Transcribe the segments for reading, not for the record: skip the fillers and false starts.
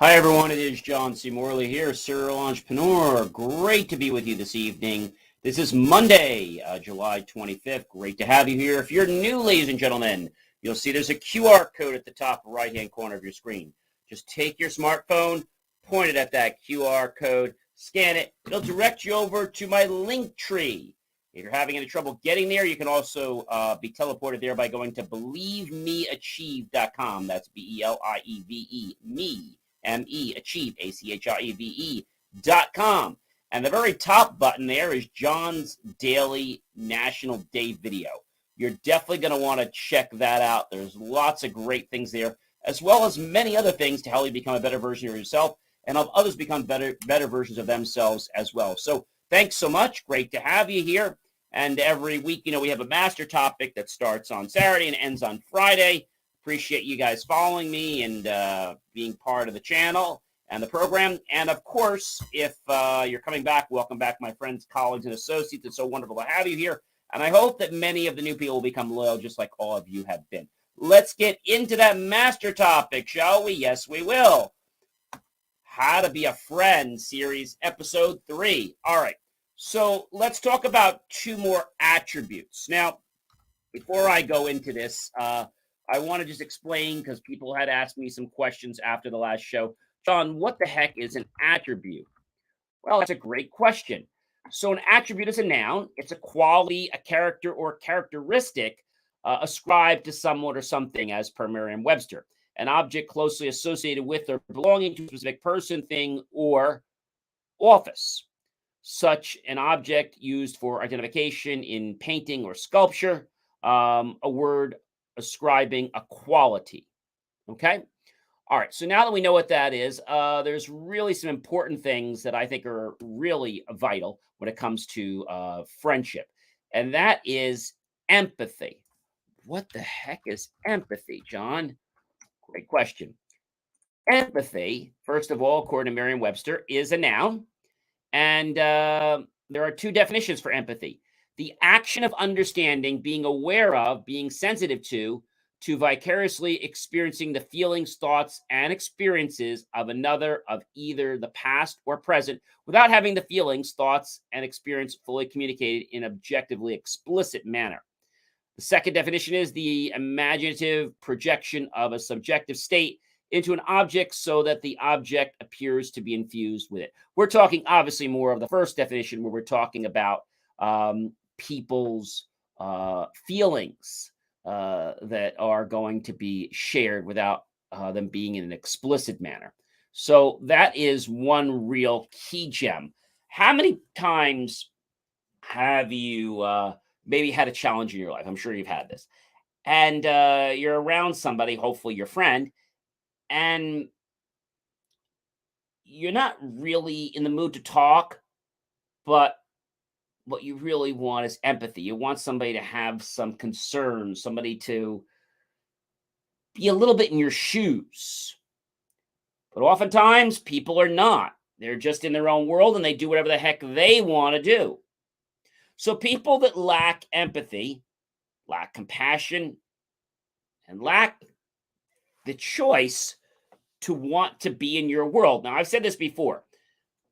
Hi, everyone. It is John C. Morley here, serial entrepreneur. Great to be with you this evening. This is Monday, July 25th. Great to have you here. If you're new, ladies and gentlemen, you'll see there's a QR code at the top right-hand corner of your screen. Just take your smartphone, point it at that QR code, scan it. It'll direct you over to my link tree. If you're having any trouble getting there, you can also be teleported there by going to believemeachieve.com. That's BELIEVE, me. M-E, achieve, ACHIEVE.com. And the very top button there is John's Daily National Day Video. You're definitely going to want to check that out. There's lots of great things there, as well as many other things to help you become a better version of yourself and help others become better versions of themselves as well. So thanks so much. Great to have you here. And every week, we have a master topic that starts on Saturday and ends on Friday. Appreciate you guys following me and being part of the channel and the program. And of course, if you're coming back, welcome back, my friends, colleagues, and associates. It's so wonderful to have you here. And I hope that many of the new people will become loyal, just like all of you have been. Let's get into that master topic, shall we? Yes, we will. How to Be a Friend, series episode 3. All right. So let's talk about 2 more attributes. Now, before I go into this, I want to just explain, because people had asked me some questions after the last show. John, what the heck is an attribute? Well, that's a great question. So an attribute is a noun. It's a quality, a character, or characteristic ascribed to someone or something, as per Merriam-Webster. An object closely associated with or belonging to a specific person, thing, or office. Such an object used for identification in painting or sculpture. A word ascribing a quality. Okay. All right. So now that we know what that is, there's really some important things that I think are really vital when it comes to friendship. And that is empathy. What the heck is empathy, John? Great question. Empathy, first of all, according to Merriam-Webster, is a noun. And there are 2 definitions for empathy. The action of understanding, being aware of, being sensitive to vicariously experiencing the feelings, thoughts, and experiences of another of either the past or present without having the feelings, thoughts, and experience fully communicated in objectively explicit manner. The second definition is the imaginative projection of a subjective state into an object so that the object appears to be infused with it. We're talking obviously more of the first definition, where we're talking about people's feelings that are going to be shared without them being in an explicit manner. So that is one real key gem. How many times have you maybe had a challenge in your life? I'm sure you've had this. And you're around somebody, hopefully your friend, and you're not really in the mood to talk, but what you really want is empathy. You want somebody to have some concern, somebody to be a little bit in your shoes. But oftentimes, people are not. They're just in their own world and they do whatever the heck they want to do. So people that lack empathy, lack compassion, and lack the choice to want to be in your world. Now, I've said this before.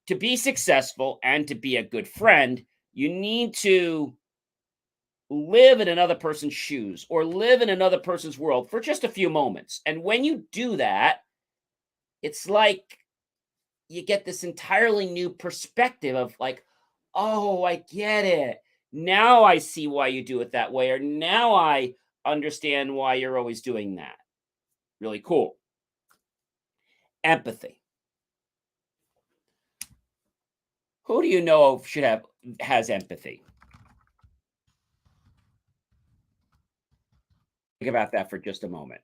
To be successful and to be a good friend, you need to live in another person's shoes or live in another person's world for just a few moments. And when you do that, it's like you get this entirely new perspective of like, oh, I get it. Now I see why you do it that way. Or now I understand why you're always doing that. Really cool. Empathy. Who do you know has empathy? Think about that for just a moment.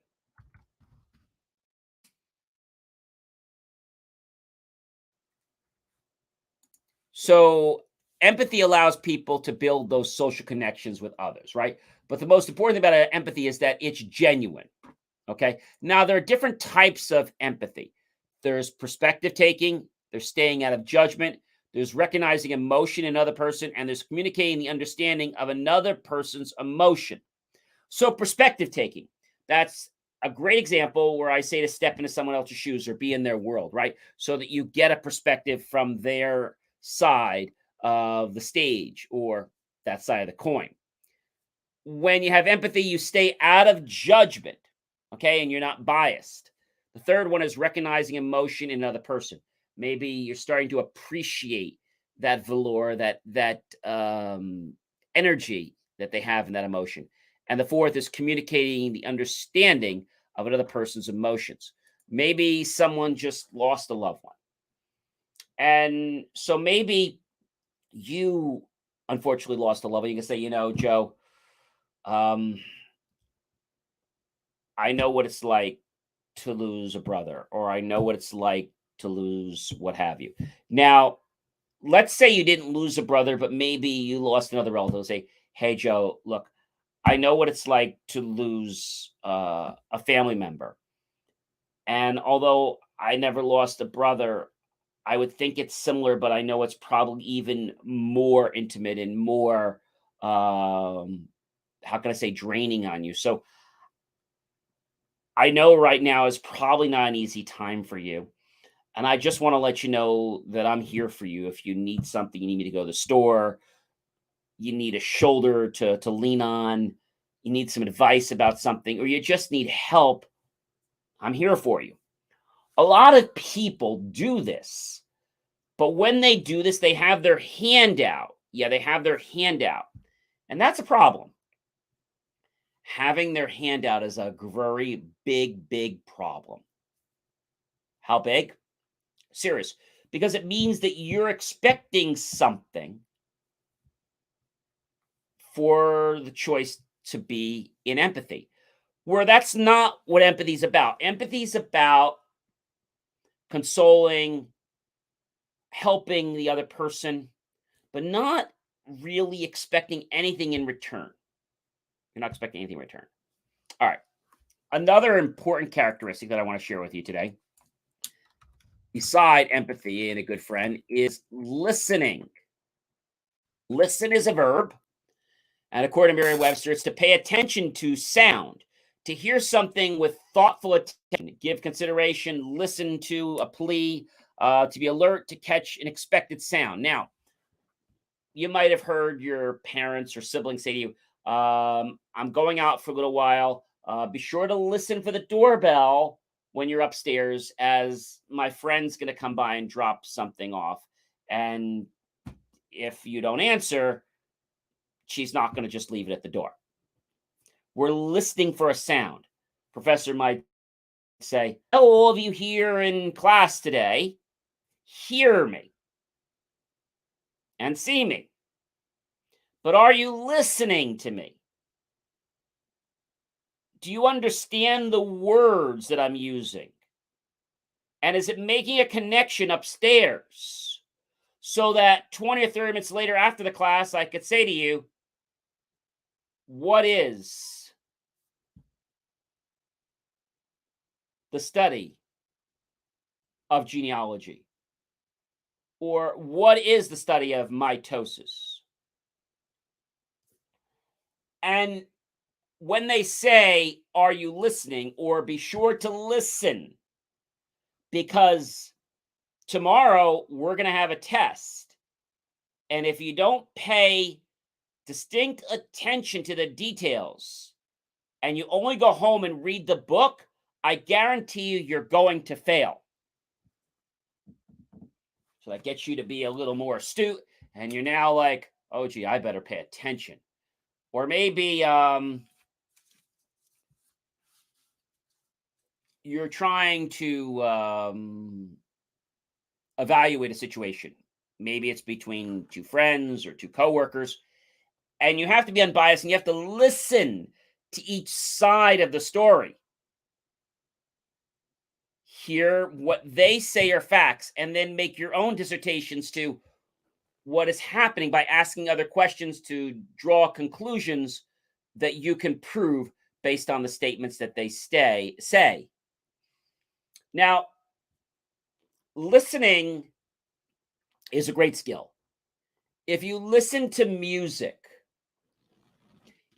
So empathy allows people to build those social connections with others, right? But the most important thing about empathy is that it's genuine. Okay. Now, there are different types of empathy. There's perspective taking, there's staying out of judgment, there's recognizing emotion in another person, and there's communicating the understanding of another person's emotion. So perspective taking, that's a great example where I say to step into someone else's shoes or be in their world, right? So that you get a perspective from their side of the stage or that side of the coin. When you have empathy, you stay out of judgment, okay? And you're not biased. The third one is recognizing emotion in another person. Maybe you're starting to appreciate that velour, that energy that they have in that emotion. And the fourth is communicating the understanding of another person's emotions. Maybe someone just lost a loved one. And so maybe you unfortunately lost a loved one. You can say, Joe, um, I know what it's like to lose a brother, or I know what it's like to lose what have you. Now, let's say you didn't lose a brother, but maybe you lost another relative. Say, hey, Joe, look, I know what it's like to lose a family member. And although I never lost a brother, I would think it's similar, but I know it's probably even more intimate and more, how can I say, draining on you. So I know right now is probably not an easy time for you. And I just want to let you know that I'm here for you. If you need something, you need me to go to the store, you need a shoulder to lean on, you need some advice about something, or you just need help, I'm here for you. A lot of people do this, but when they do this, they have their hand out. Yeah, they have their hand out. And that's a problem. Having their hand out is a very big, big problem. How big? Serious. Because it means that you're expecting something for the choice to be in empathy, where that's not what empathy is about. Empathy is about consoling, helping the other person, but not really expecting anything in return. You're not expecting anything in return. All right. Another important characteristic that I want to share with you today, beside empathy and a good friend, is listening. Listen is a verb. And according to Merriam-Webster, it's to pay attention to sound, to hear something with thoughtful attention, give consideration, listen to a plea, to be alert to catch an expected sound. Now, you might have heard your parents or siblings say to you, I'm going out for a little while. Be sure to listen for the doorbell when you're upstairs, as my friend's going to come by and drop something off. And if you don't answer, she's not going to just leave it at the door. We're listening for a sound. Professor might say, hello, all of you here in class today. Hear me and see me. But are you listening to me? Do you understand the words that I'm using? And is it making a connection upstairs so that 20 or 30 minutes later after the class, I could say to you, what is the study of genealogy? Or what is the study of mitosis? And when they say, are you listening? Or be sure to listen, because tomorrow we're going to have a test. And if you don't pay distinct attention to the details and you only go home and read the book, I guarantee you you're going to fail. So that gets you to be a little more astute. And you're now like, oh, gee, I better pay attention. Or maybe you're trying to evaluate a situation. Maybe it's between two friends or two coworkers, and you have to be unbiased and you have to listen to each side of the story. Hear what they say are facts, and then make your own dissertations to what is happening by asking other questions to draw conclusions that you can prove based on the statements that they say. Now, listening is a great skill. If you listen to music,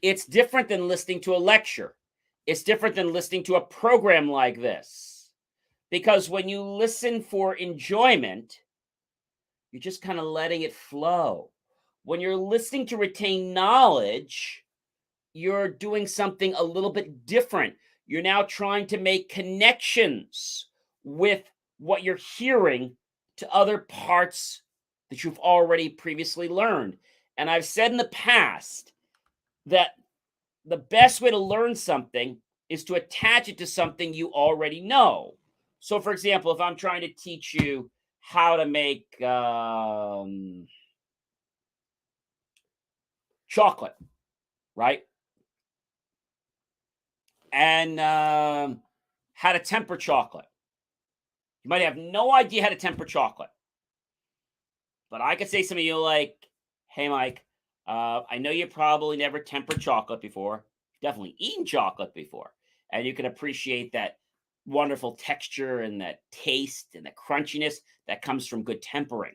it's different than listening to a lecture. It's different than listening to a program like this. Because when you listen for enjoyment, you're just kind of letting it flow. When you're listening to retain knowledge, you're doing something a little bit different. You're now trying to make connections with what you're hearing to other parts that you've already previously learned. And I've said in the past that the best way to learn something is to attach it to something you already know. So, for example, if I'm trying to teach you how to make chocolate, right? And how to temper chocolate. You might have no idea how to temper chocolate. But I could say something to you like, hey, Mike, I know you probably never tempered chocolate before. Definitely eaten chocolate before. And you can appreciate that wonderful texture and that taste and the crunchiness that comes from good tempering.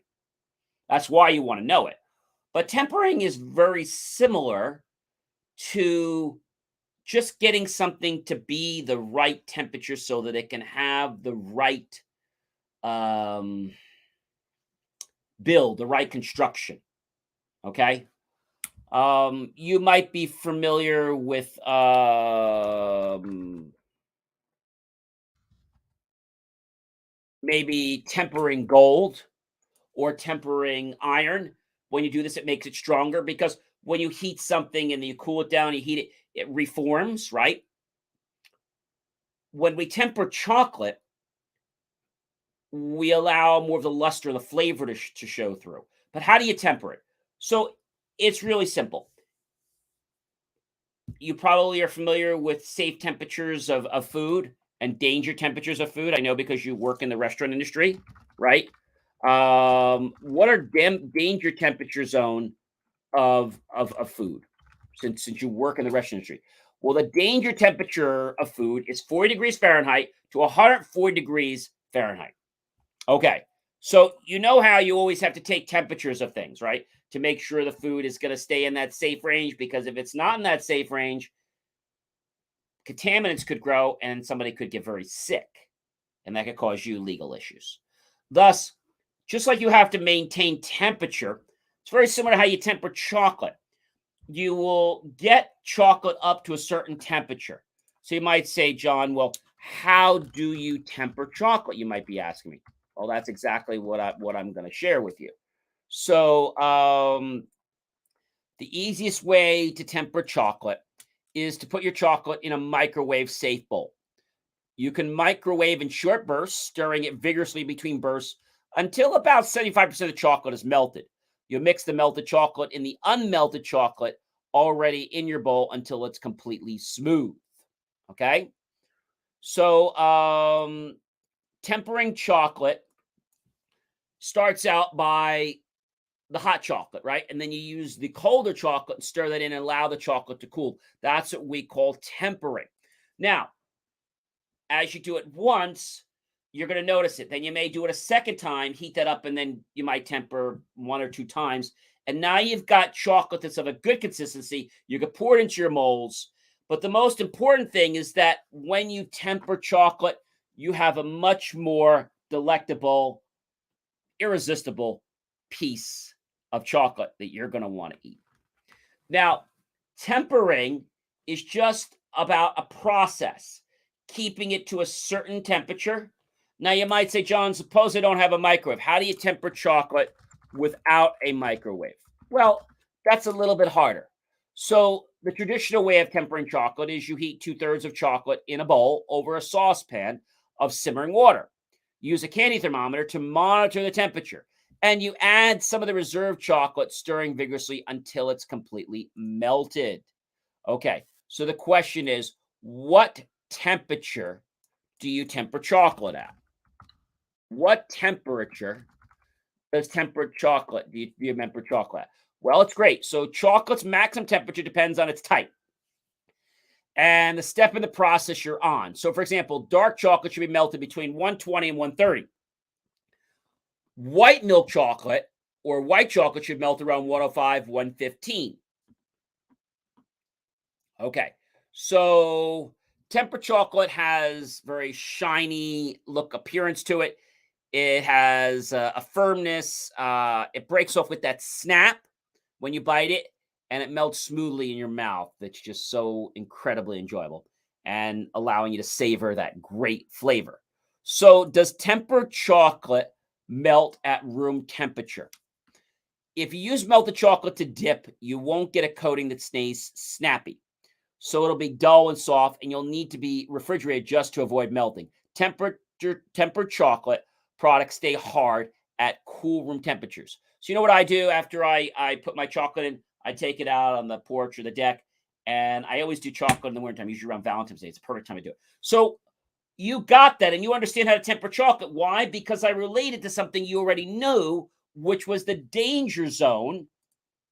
That's why you want to know it. But tempering is very similar to just getting something to be the right temperature so that it can have the right build, the right construction. Okay. You might be familiar with maybe tempering gold or tempering iron. When you do this, it makes it stronger because when you heat something and you cool it down, you heat it, it reforms, right? When we temper chocolate, we allow more of the luster, the flavor to show through. But how do you temper it? So it's really simple. You probably are familiar with safe temperatures of food and danger temperatures of food. I know because you work in the restaurant industry, right? What are danger temperature zone of food since you work in the restaurant industry? Well, the danger temperature of food is 40 degrees Fahrenheit to 140 degrees Fahrenheit. Okay. So you know how you always have to take temperatures of things, right? To make sure the food is going to stay in that safe range, because if it's not in that safe range, contaminants could grow and somebody could get very sick, and that could cause you legal issues. Thus, just like you have to maintain temperature, it's very similar to how you temper chocolate. You will get chocolate up to a certain temperature. So you might say, John, well, how do you temper chocolate? You might be asking me. Well, that's exactly what I'm going to share with you. So the easiest way to temper chocolate is to put your chocolate in a microwave safe bowl. You can microwave in short bursts, stirring it vigorously between bursts until about 75% of the chocolate is melted. You mix the melted chocolate in the unmelted chocolate already in your bowl until it's completely smooth. Okay? So tempering chocolate starts out by the hot chocolate, right? And then you use the colder chocolate and stir that in and allow the chocolate to cool. That's what we call tempering. Now, as you do it once, you're going to notice it. Then you may do it a second time, heat that up, and then you might temper one or two times. And now you've got chocolate that's of a good consistency. You can pour it into your molds. But the most important thing is that when you temper chocolate, you have a much more delectable, irresistible piece of chocolate that you're going to want to eat. Now, tempering is just about a process, keeping it to a certain temperature. Now, you might say, John, suppose I don't have a microwave. How do you temper chocolate without a microwave? Well, that's a little bit harder. So the traditional way of tempering chocolate is you heat 2/3 of chocolate in a bowl over a saucepan of simmering water. Use a candy thermometer to monitor the temperature. And you add some of the reserved chocolate, stirring vigorously until it's completely melted. Okay, so the question is, what temperature do you temper chocolate at? What temperature does tempered chocolate do you temper chocolate at? Well, it's great. So chocolate's maximum temperature depends on its type and the step in the process you're on. So, for example, dark chocolate should be melted between 120 and 130. White milk chocolate or white chocolate should melt around 105, 115. Okay, so Tempered chocolate has very shiny look appearance to it. It has a firmness. It breaks off with that snap when you bite it, and it melts smoothly in your mouth. That's just so incredibly enjoyable and allowing you to savor that great flavor. So, does tempered chocolate melt at room temperature? If you use melted chocolate to dip, you won't get a coating that stays snappy. So it'll be dull and soft, and you'll need to be refrigerated just to avoid melting. Tempered chocolate products stay hard at cool room temperatures. So you know what I do after I put my chocolate in? I take it out on the porch or the deck, and I always do chocolate in the wintertime, usually around Valentine's Day. It's a perfect time to do it. So you got that, and you understand how to temper chocolate. Why? Because I related to something you already knew, which was the danger zone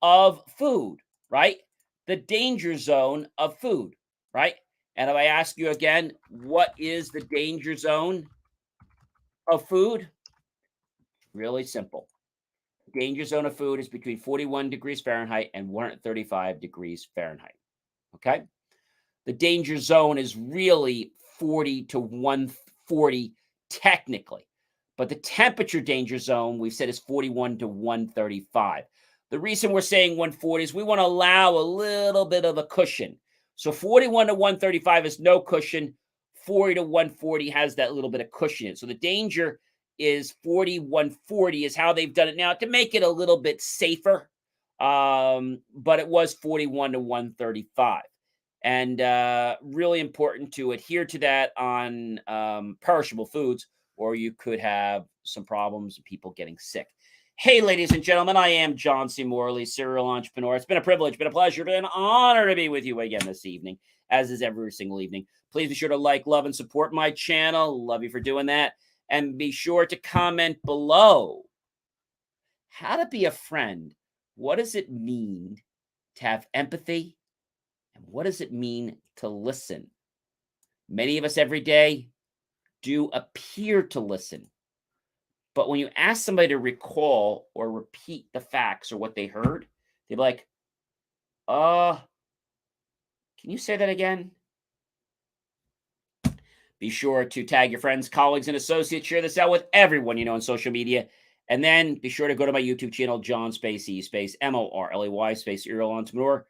of food, right? The danger zone of food, right? And if I ask you again, what is the danger zone of food? Really simple. Danger zone of food is between 41 degrees Fahrenheit and 135 degrees Fahrenheit. Okay. The danger zone is really 40 to 140 technically, but the temperature danger zone we've said is 41 to 135. The reason we're saying 140 is we want to allow a little bit of a cushion. So 41 to 135 is no cushion. 40 to 140 has that little bit of cushion in it. So the danger is 40, 140 is how they've done it now to make it a little bit safer. But it was 41 to 135. And really important to adhere to that on perishable foods, or you could have some problems and people getting sick. Hey, ladies and gentlemen, I am John C. Morley, serial entrepreneur. It's been a privilege, been a pleasure, been an honor to be with you again this evening, as is every single evening. Please be sure to like, love, and support my channel. Love you for doing that. And be sure to comment below how to be a friend. What does it mean to have empathy? And what does it mean to listen? Many of us every day do appear to listen. But when you ask somebody to recall or repeat the facts or what they heard, they're like, can you say that again? Be sure to tag your friends, colleagues, and associates. Share this out with everyone you know on social media. And then be sure to go to my YouTube channel, John Spacey, space Morley, space serial entrepreneur.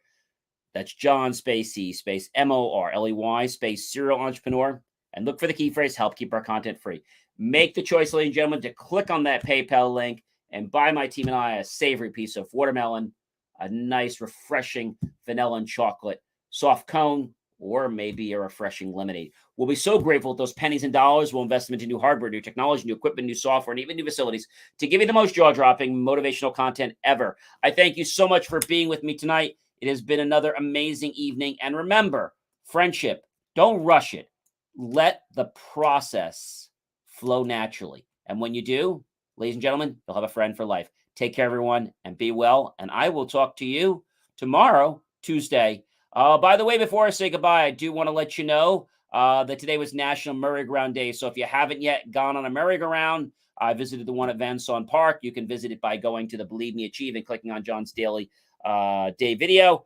That's John Spacey, space Morley, space serial entrepreneur. And look for the key phrase, help keep our content free. Make the choice, ladies and gentlemen, to click on that PayPal link and buy my team and I a savory piece of watermelon, a nice, refreshing vanilla and chocolate soft cone, or maybe a refreshing lemonade. We'll be so grateful that those pennies and dollars will invest them into new hardware, new technology, new equipment, new software, and even new facilities to give you the most jaw-dropping, motivational content ever. I thank you so much for being with me tonight. It has been another amazing evening. And remember, friendship, don't rush it. Let the process flow naturally. And when you do, ladies and gentlemen, you'll have a friend for life. Take care, everyone, and be well. And I will talk to you tomorrow, Tuesday. By the way, before I say goodbye, I do want to let you know that today was National Merry-Go-Round Day. So if you haven't yet gone on a merry-go-round, I visited the one at Van Saun Park. You can visit it by going to the Believe Me Achieve and clicking on John's Daily Day video.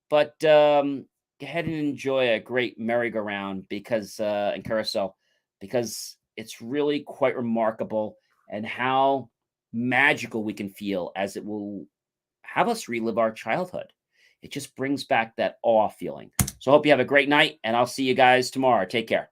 But go ahead and enjoy a great merry-go-round because in carousel, because it's really quite remarkable and how magical we can feel as it will have us relive our childhood. It just brings back that awe feeling. So I hope you have a great night, and I'll see you guys tomorrow. Take care.